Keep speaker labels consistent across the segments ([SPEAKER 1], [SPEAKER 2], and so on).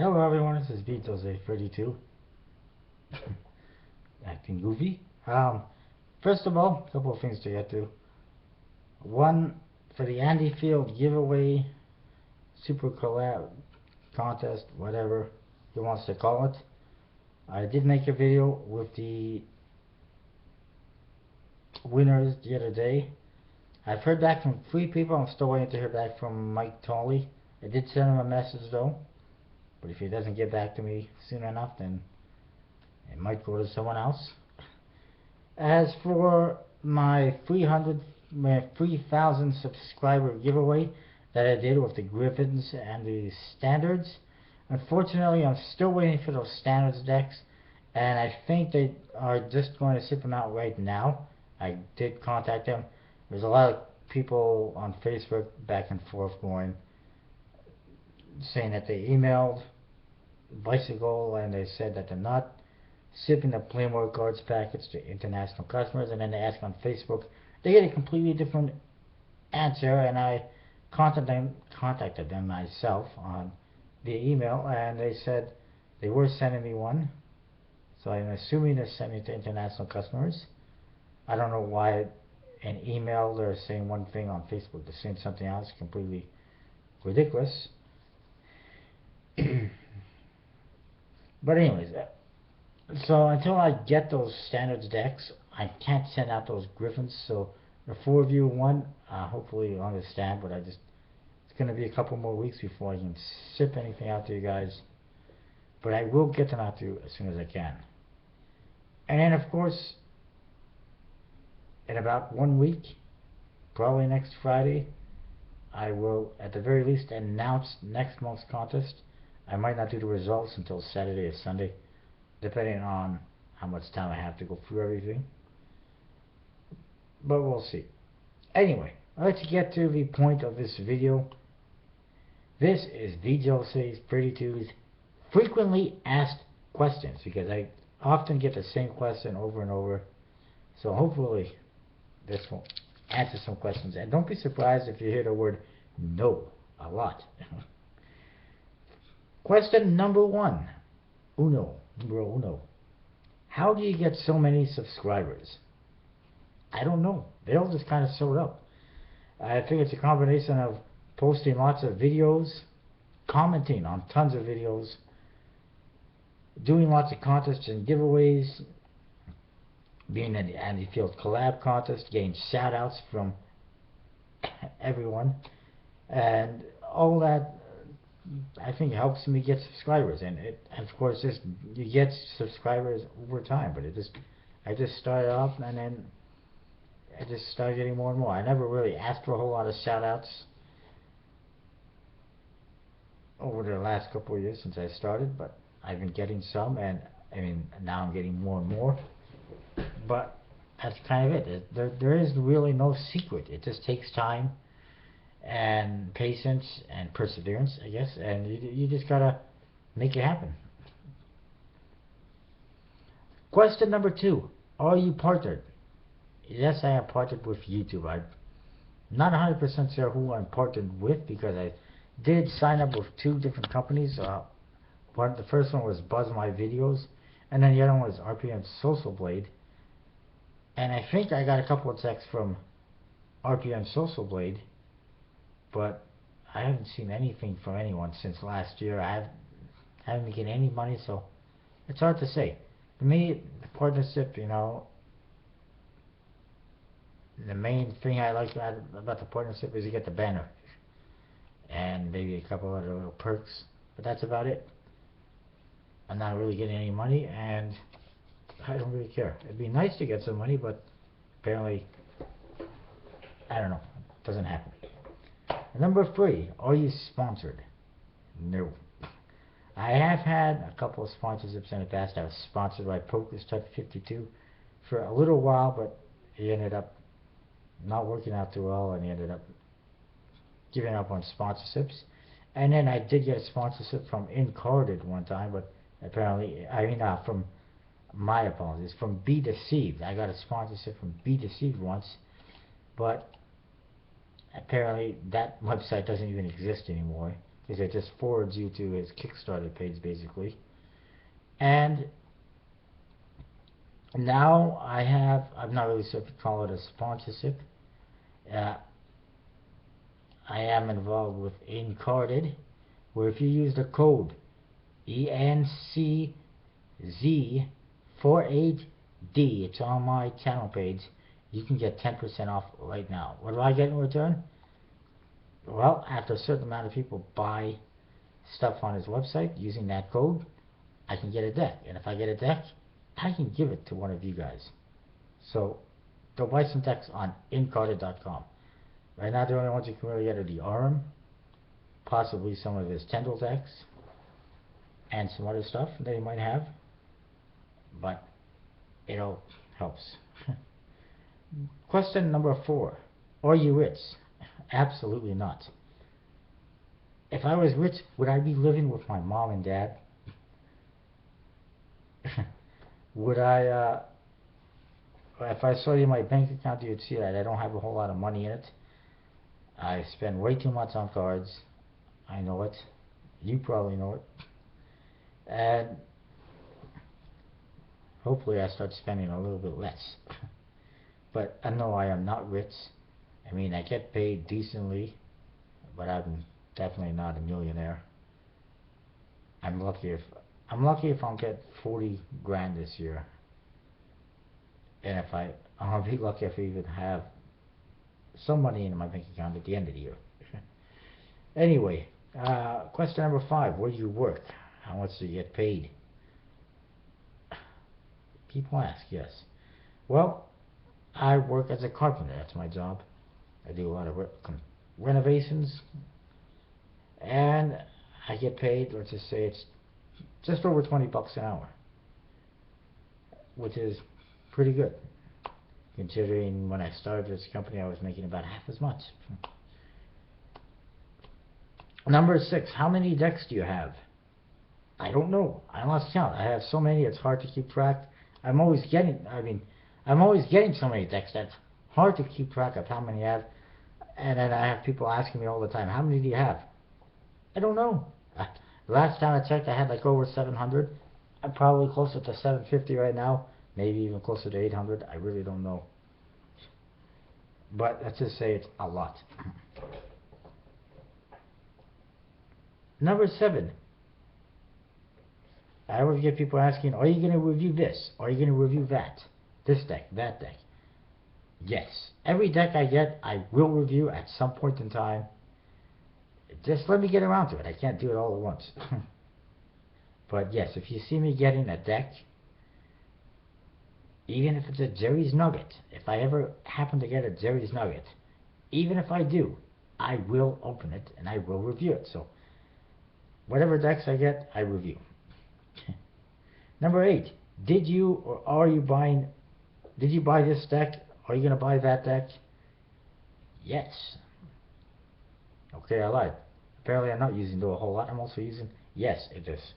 [SPEAKER 1] Hello everyone, this is Vjose32 acting goofy. First of all, a couple of things to get to. One, for the Andy Field giveaway, super collab contest, whatever he wants to call it. I did make a video with the winners the other day. I've heard back from 3 people. I'm still waiting to hear back from Mike Tolley. I did send him a message though, but if he doesn't get back to me soon enough, then it might go to someone else. As for my 3,000 subscriber giveaway that I did with the Griffins and the Standards, unfortunately I'm still waiting for those Standards decks, and I think they are just going to ship them out right now. I did contact them. There's a lot of people on Facebook back and forth saying that they emailed Bicycle and they said that they're not shipping the Playmore Cards package to international customers, and then they ask on Facebook, they get a completely different answer, and I contacted them myself via email, and they said they were sending me one, so I'm assuming they're sending it to international customers. I don't know why an email they're saying one thing, on Facebook they're saying something else, completely ridiculous. But anyways, so until I get those Standards decks, I can't send out those Griffins. So the 4 of you won. Hopefully you understand, but it's going to be a couple more weeks before I can ship anything out to you guys. But I will get them out to you as soon as I can. And then of course, in about 1 week, probably next Friday, I will at the very least announce next month's contest. I might not do the results until Saturday or Sunday, depending on how much time I have to go through everything. But we'll see. Anyway, let's get to the point of this video. This is Vjose32's frequently asked questions, because I often get the same question over and over. So hopefully this will answer some questions. And don't be surprised if you hear the word no a lot. Question number 1. Numero uno. How do you get so many subscribers? I don't know. They all just kind of showed up. I think it's a combination of posting lots of videos, commenting on tons of videos, doing lots of contests and giveaways, being in the Andy Field collab contest, getting shout outs from everyone, and all that I think helps me get subscribers. And of course you get subscribers over time, but I just started off, and then I just started getting more and more. I never really asked for a whole lot of shout outs over the last couple of years since I started, but I've been getting some, and I mean now I'm getting more and more. But that's kind of it. There is really no secret. It just takes time and patience and perseverance, I guess, and you just gotta make it happen. Question number 2. Are you partnered? Yes, I am partnered with YouTube. I'm not 100% sure who I'm partnered with, because I did sign up with 2 different companies. The first one was Buzz My Videos, and then the other one was RPM Social Blade. And I think I got a couple of texts from RPM Social Blade, but I haven't seen anything from anyone since last year. I haven't been getting any money, so it's hard to say. For me, the partnership, the main thing I like about the partnership is you get the banner and maybe a couple other little perks, but that's about it. I'm not really getting any money, and I don't really care. It'd be nice to get some money, but apparently, I don't know, it doesn't happen. Number 3, are you sponsored? No. I have had a couple of sponsorships in the past. I was sponsored by PokerStuck52 for a little while, but he ended up not working out too well, and he ended up giving up on sponsorships. And then I did get a sponsorship from Incarded one time, but apparently, from my apologies, from Be Deceived. I got a sponsorship from Be Deceived once, but apparently that website doesn't even exist anymore. because it just forwards you to his Kickstarter page basically. And now I'm not really sure if you call it a sponsorship. Uh, I am involved with Incarded, where if you use the code ENCZ48D, it's on my channel page, you can get 10% off right now. What do I get in return? Well, after a certain amount of people buy stuff on his website using that code, I can get a deck. And if I get a deck, I can give it to one of you guys. So go buy some decks on incarded.com. Right now, the only ones you can really get are the Aurum, possibly some of his Tendril decks, and some other stuff that he might have. But it all helps. Question number 4. Are you rich? Absolutely not. If I was rich, would I be living with my mom and dad? Would I, if I saw you my bank account, you'd see that I don't have a whole lot of money in it. I spend way too much on cards. I know it. You probably know it. And hopefully I start spending a little bit less. But no, I am not rich. I mean, I get paid decently, but I'm definitely not a millionaire. I'm lucky if I'll get 40 grand this year. And I'll be lucky if I even have some money in my bank account at the end of the year. Anyway, question number 5. Where do you work? How much do you get paid? People ask, yes. Well, I work as a carpenter. That's my job. I do a lot of renovations. And I get paid, let's just say it's just over 20 bucks an hour. Which is pretty good. Considering when I started this company, I was making about half as much. Number 6, how many decks do you have? I don't know. I lost count. I have so many, it's hard to keep track. I'm always getting so many decks that's hard to keep track of how many I have. And then I have people asking me all the time, how many do you have? I don't know. Last time I checked, I had like over 700. I'm probably closer to 750 right now. Maybe even closer to 800. I really don't know. But let's just say it's a lot. Number 7. I always get people asking, are you going to review this? Are you going to review that? This deck, that deck. Yes. Every deck I get, I will review at some point in time. Just let me get around to it. I can't do it all at once. But yes, if you see me getting a deck, even if it's a Jerry's Nugget, if I ever happen to get a Jerry's Nugget, even if I do, I will open it and I will review it. So whatever decks I get, I review. Number 8, did you buy this deck? Are you going to buy that deck? Yes. Okay, I lied. Apparently I'm not using do a whole lot. I'm also using yes. It just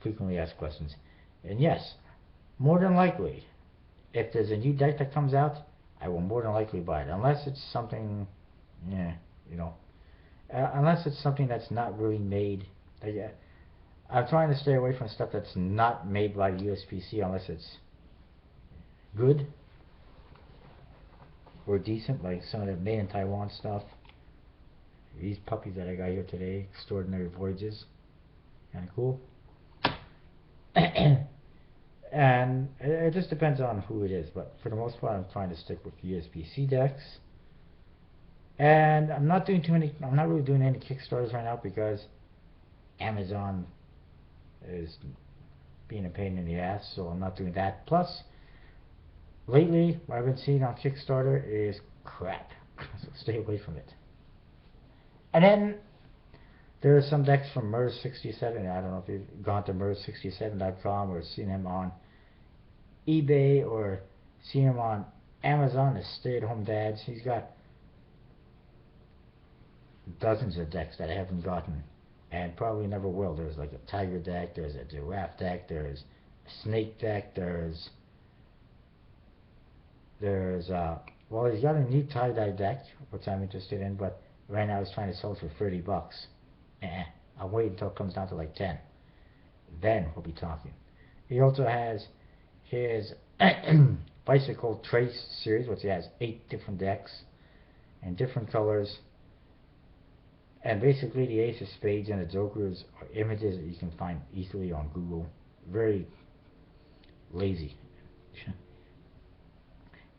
[SPEAKER 1] frequently asked questions. And yes, more than likely, if there's a new deck that comes out, I will more than likely buy it. Unless it's something, unless it's something that's not really made. I'm trying to stay away from stuff that's not made by USPC unless it's good or decent, like some of the made in Taiwan stuff. These puppies that I got here today, Extraordinary Voyages, kind of cool. And it just depends on who it is, but for the most part I'm trying to stick with USPC decks. And I'm not really doing any Kickstarters right now because Amazon is being a pain in the ass, so I'm not doing that. Plus, lately what I've been seeing on Kickstarter is crap, so stay away from it. And then there are some decks from Mers67. I don't know if you've gone to Mers67.com or seen him on eBay or seen him on Amazon as stay-at-home dads. He's got dozens of decks that I haven't gotten and probably never will. There's like a tiger deck, there's a giraffe deck, there's a snake deck, there's well, he's got a new tie-dye deck which I'm interested in, but right now he's trying to sell it for 30 bucks I'll wait until it comes down to like 10. Then we'll be talking. He also has his Bicycle Trace series, which he has 8 different decks in different colors. And basically the Ace of Spades and the Jokers are images that you can find easily on Google. Very lazy.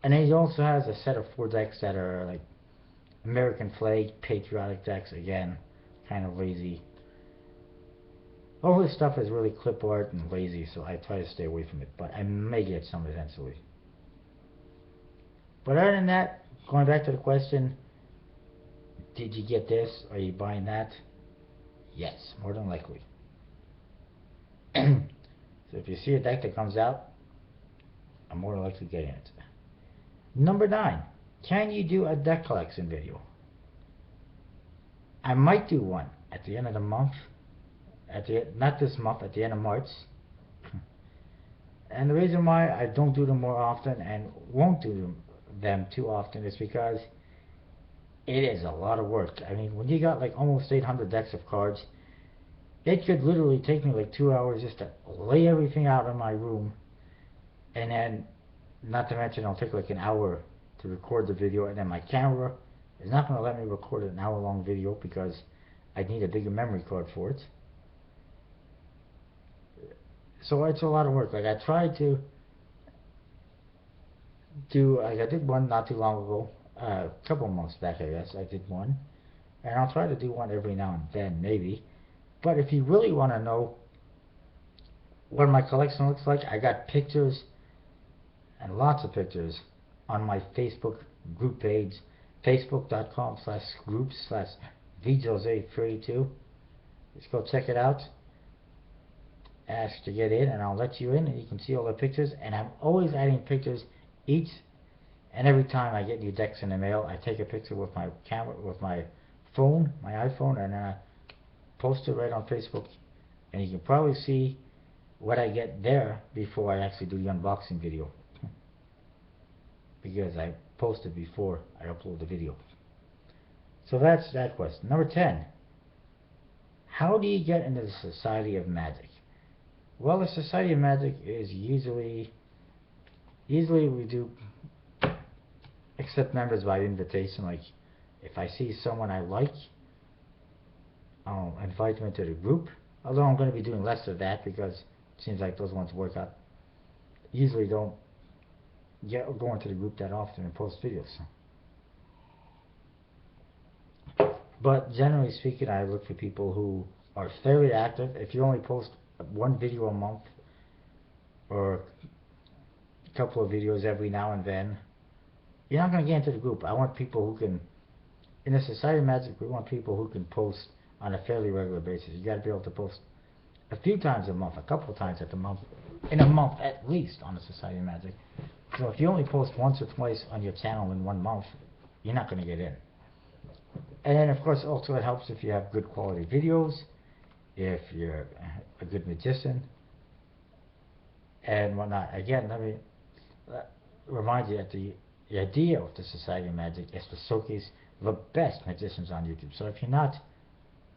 [SPEAKER 1] And then he also has a set of 4 decks that are like American flag, patriotic decks, again, kind of lazy. All this stuff is really clip art and lazy, so I try to stay away from it, but I may get some eventually. But other than that, going back to the question, did you get this? Are you buying that? Yes, more than likely. So if you see a deck that comes out, I'm more than likely getting it. Number 9, can you do a deck collection video? I might do one at the end of the month. Not this month, at the end of March. And the reason why I don't do them more often and won't do them too often is because it is a lot of work. I mean, when you got like almost 800 decks of cards, it could literally take me like 2 hours just to lay everything out in my room. And then, not to mention, it'll take like an hour to record the video, and then my camera is not going to let me record an hour-long video because I need a bigger memory card for it. So it's a lot of work. Like I tried to do, like I did one not too long ago, a couple months back I guess, I did one. And I'll try to do one every now and then, maybe. But if you really want to know what my collection looks like, I got pictures, and lots of pictures, on my Facebook group page, facebook.com/groups/Vjose32. Just go check it out. Ask to get in and I'll let you in and you can see all the pictures, and I'm always adding pictures each and every time I get new decks in the mail. I take a picture with my camera, with my phone, my iPhone, and then I post it right on Facebook, and you can probably see what I get there before I actually do the unboxing video, because I post it before I upload the video. So that's that question. Number 10, how do you get into the Society of Magic? Well, the Society of Magic is usually we do accept members by invitation. Like if I see someone I like, I'll invite them into the group, although I'm going to be doing less of that because it seems like those ones work out. Usually don't go into the group that often and post videos. But generally speaking, I look for people who are fairly active. If you only post one video a month or a couple of videos every now and then, you're not going to get into the group. I want people who can, in the Society of Magic, we want people who can post on a fairly regular basis. You got to be able to post a few times a month, a couple of times in a month at least on the Society of Magic. So if you only post once or twice on your channel in 1 month, you're not going to get in. And then of course also it helps if you have good quality videos, if you're a good magician and whatnot. Again, let me remind you that the idea of the Society of Magic is to showcase the best magicians on YouTube. So if you're not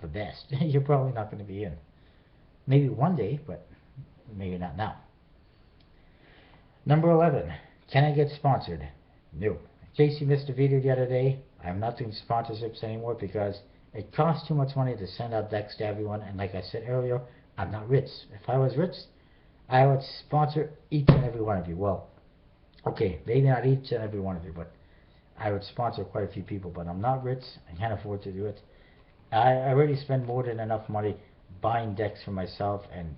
[SPEAKER 1] the best, you're probably not going to be in. Maybe one day, but maybe not now. Number 11, can I get sponsored? No. In case you missed a video the other day, I'm not doing sponsorships anymore because it costs too much money to send out decks to everyone, and like I said earlier, I'm not rich. If I was rich, I would sponsor each and every one of you. Well, okay, maybe not each and every one of you, but I would sponsor quite a few people, but I'm not rich. I can't afford to do it. I already spend more than enough money buying decks for myself and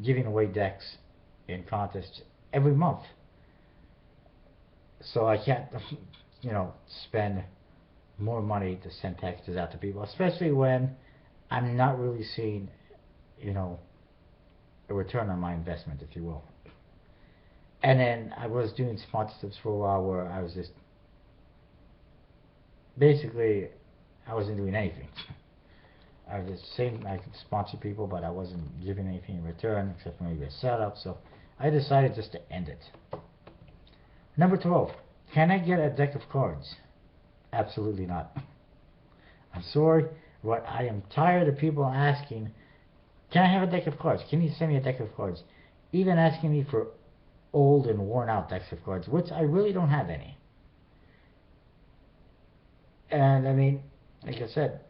[SPEAKER 1] giving away decks in contests every month. So I can't, spend more money to send packages out to people, especially when I'm not really seeing, a return on my investment, if you will. And then I was doing sponsorships for a while where I was just, basically, I wasn't doing anything. I was just saying I could sponsor people, but I wasn't giving anything in return except for maybe a setup, so I decided just to end it. Number 12, can I get a deck of cards? Absolutely not. I'm sorry, What I am tired of people asking, can I have a deck of cards? Can you send me a deck of cards? Even asking me for old and worn out decks of cards, which I really don't have any. And I mean, like I said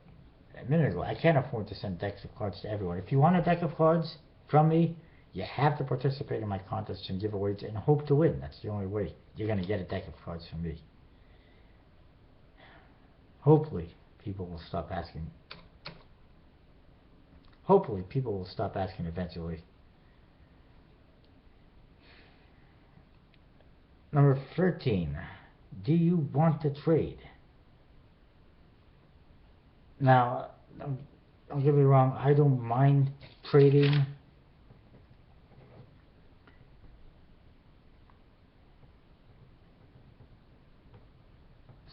[SPEAKER 1] a minute ago, I can't afford to send decks of cards to everyone. If you want a deck of cards from me, you have to participate in my contests and giveaways and hope to win. That's the only way you're going to get a deck of cards from me. Hopefully, people will stop asking. Hopefully, people will stop asking eventually. Number 13. Do you want to trade? Now, don't get me wrong, I don't mind trading.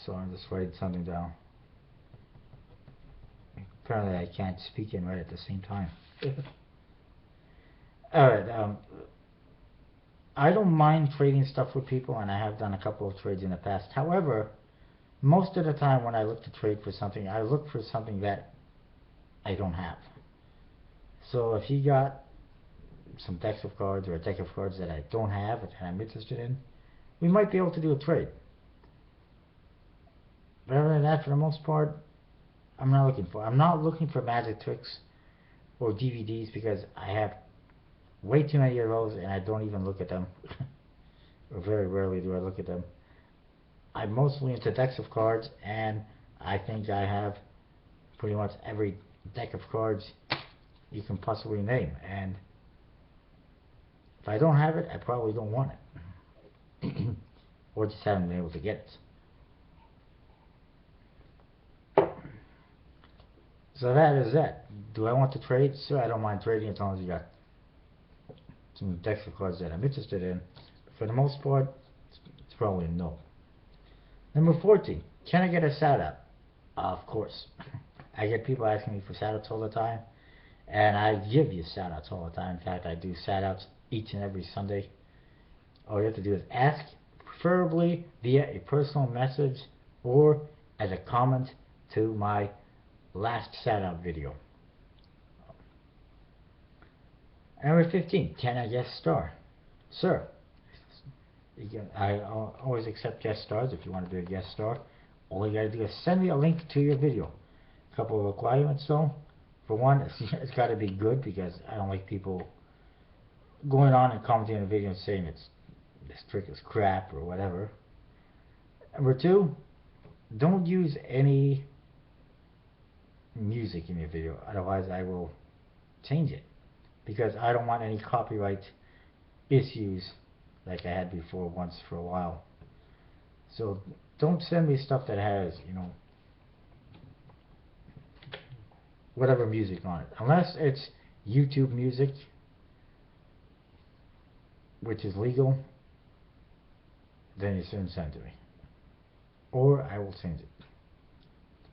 [SPEAKER 1] So I'm just writing something down. Apparently I can't speak and write at the same time. Alright, I don't mind trading stuff with people, and I have done a couple of trades in the past. However, most of the time when I look to trade for something, I look for something that I don't have. So if you got some decks of cards or a deck of cards that I don't have and I'm interested in, we might be able to do a trade. But other than that, for the most part, I'm not looking for magic tricks or DVDs, because I have way too many of those and I don't even look at them. Or very rarely do I look at them. I'm mostly into decks of cards, and I think I have pretty much every deck of cards you can possibly name. And if I don't have it, I probably don't want it. Or just haven't been able to get it. So that is that. Do I want to trade? Sure, I don't mind trading as long as you got some decks of cards that I'm interested in. But for the most part, it's probably a no. Number 14. Can I get a shout out? Of course. I get people asking me for shout outs all the time, and I give you shout outs all the time. In fact, I do shout outs each and every Sunday. All you have to do is ask, preferably via a personal message or as a comment to my last shout out video. Number 15. Can I guest star? Sir. I always accept guest stars. If you want to be a guest star, all you gotta do is send me a link to your video. A couple of requirements though. For one, it's gotta be good, because I don't like people going on and commenting on the video and saying this trick is crap or whatever. Number 2, don't use any music in your video, otherwise I will change it, because I don't want any copyright issues like I had before once for a while. So don't send me stuff that has, whatever music on it, unless it's YouTube music, which is legal. Then you shouldn't send to me, or I will change it.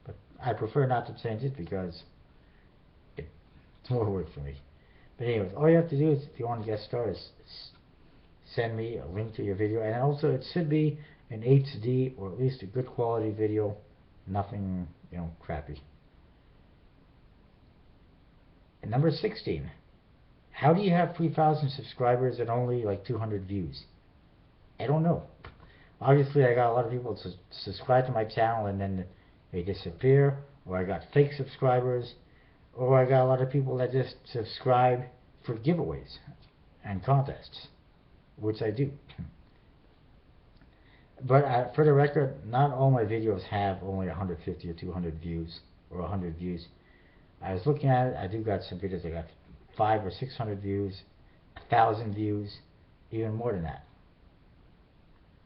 [SPEAKER 1] But I prefer not to change it, because it's more work for me. But anyways, all you have to do is, if you want to get started, send me a link to your video, and also it should be an HD or at least a good quality video, nothing crappy. And number 16, how do you have 3,000 subscribers and only like 200 views? I don't know. Obviously I got a lot of people to subscribe to my channel and then they disappear, or I got fake subscribers, or I got a lot of people that just subscribe for giveaways and contests, which I do. But for the record, not all my videos have only 150 or 200 views or 100 views. I was looking at it, I do got some videos that got 500 or 600 views, 1,000 views, even more than that.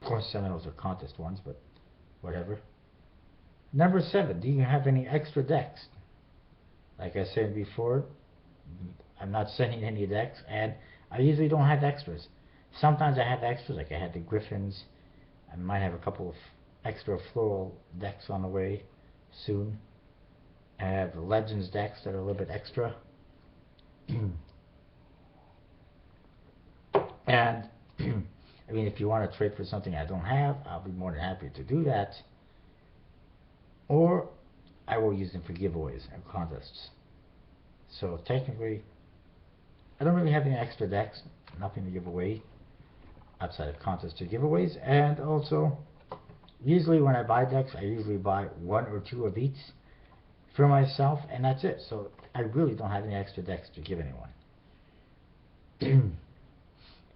[SPEAKER 1] Of course, some of those are contest ones, but whatever. Number 7, do you have any extra decks? Like I said before, I'm not sending any decks, and I usually don't have extras. Sometimes I have extras, like I had the Griffins. I might have a couple of extra floral decks on the way soon. I have the Legends decks that are a little bit extra. And I mean, if you want to trade for something I don't have, I'll be more than happy to do that. Or I will use them for giveaways and contests. So technically, I don't really have any extra decks, nothing to give away outside of contests or giveaways. And also, usually when I buy decks, I usually buy 1 or 2 of each for myself, and that's it. So I really don't have any extra decks to give anyone.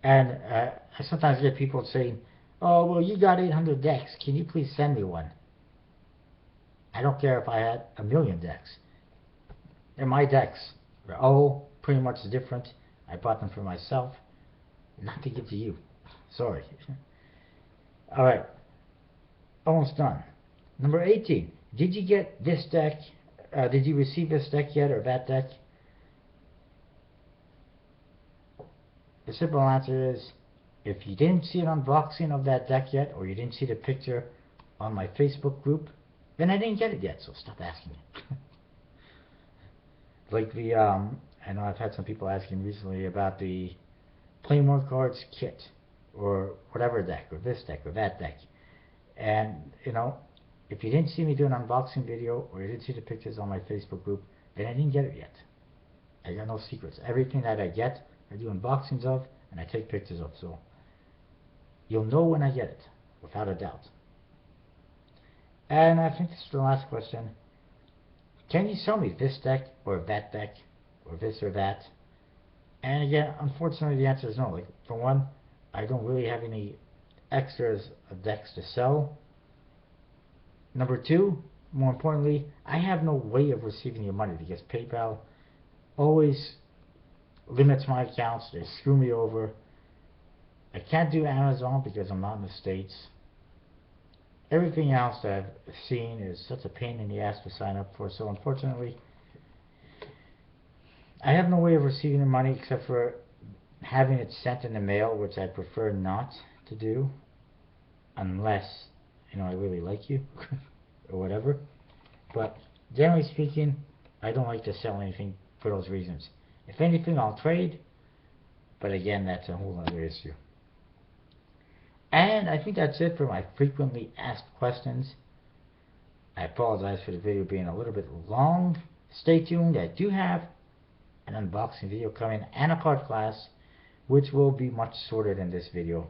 [SPEAKER 1] And I sometimes get people saying, oh, well, you got 800 decks. Can you please send me one? I don't care if I had 1,000,000 decks. They're my decks. They're all pretty much different. I bought them for myself, not to give to you. Sorry. Alright. Almost done. Number 18. Did you get this deck? Did you receive this deck yet, or that deck? The simple answer is, if you didn't see an unboxing of that deck yet, or you didn't see the picture on my Facebook group, then I didn't get it yet, so stop asking it. Like the, I know I've had some people asking recently about the Play More Cards kit, or whatever deck, or this deck, or that deck. And, you know, if you didn't see me do an unboxing video, or you didn't see the pictures on my Facebook group, then I didn't get it yet. I got no secrets. Everything that I get, I do unboxings of, and I take pictures of, so you'll know when I get it, without a doubt. And I think this is the last question. Can you sell me this deck, or that deck, or this or that? And again, unfortunately, the answer is no. Like, for one, I don't really have any extras of decks to sell. Number two, more importantly, I have no way of receiving your money, because PayPal always limits my accounts. They screw me over. I can't do Amazon because I'm not in the States. Everything else that I've seen is such a pain in the ass to sign up for, so unfortunately, I have no way of receiving the money except for having it sent in the mail, which I prefer not to do, unless, you know, I really like you, or whatever. But generally speaking, I don't like to sell anything for those reasons. If anything, I'll trade, but again, that's a whole other issue. And I think that's it for my frequently asked questions. I apologize for the video being a little bit long. Stay tuned. I do have an unboxing video coming and a card class, which will be much shorter than this video.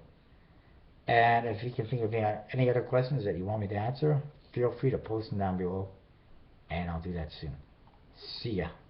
[SPEAKER 1] And if you can think of any other questions that you want me to answer, feel free to post them down below, and I'll do that soon. See ya.